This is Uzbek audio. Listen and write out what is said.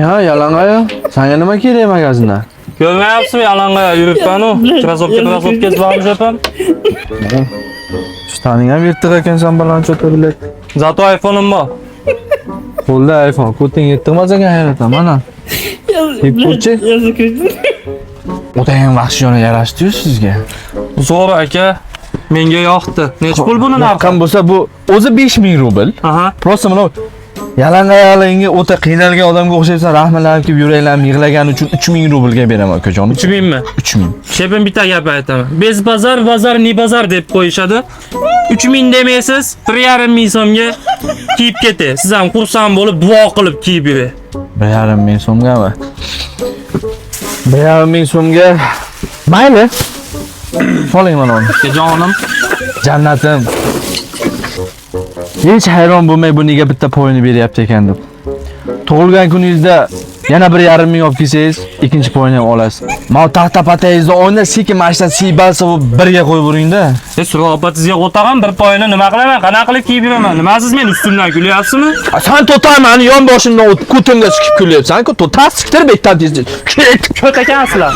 Ya yalang'oyoq. Senga nima kerak magazindan? Ko'rmayapsizmi yalang'oyoq yuribman-u. Krossovka zibamiz ham. Shtaning ham yirtiq ekansan balandcha bilet. Zato iPhone'im bor. Qo'lda iPhone, ko'ting yirtiqmas ekan hayratdan mana. Yipurchi? O'ta ham vahshiyona yarashdi-yu sizga. Zo'r aka. Menga yoqdi. Nech pul buni narxi? Qan bo'lsa bu o'zi 5000 rubl. Aha. Prosta mana yalang'oyoqligingga o'ta qiynalgan odamga o'xshaysan, rahmlanib kelib yuraylarni yig'lagani uchun 3000 rublga beraman akajonim. 3000 mi? 3000. Shepim bitta gap aytaman. Bez bozor, bozor ni bozor deb qo'yishadi. 3000 demaysiz, 3,5 so'mga kiyib ketay. Siz ham xursand bo'lib duo qilib kiyib yuring. 1,5 so'mgami? 1,5 so'mga mayli. Soling mana uni. Jonim. Jannatim. Hech hayron bo'lmay bu nega bitta poyini beryapti ekan deb. Tug'ilgan kuningizda yana 1,5 ming olib kelsangiz, ikkinchi poyini ham olasiz. Mana taxta patayingizda o'yna sekin mashina siybalsa bu birga qo'yib yuring-da. Surobatingizga o'tag'an bir poyini nima qilaman? Qanaqa qilib kiyib yuraman? Nima siz men ustimdan kulyapsizmi? Sen to'xta, meni yon boshimdan o'tib ko'timga sikib kulyapsan-ku. To'xta, siktir bekdan tez. Ko't ekansizlar.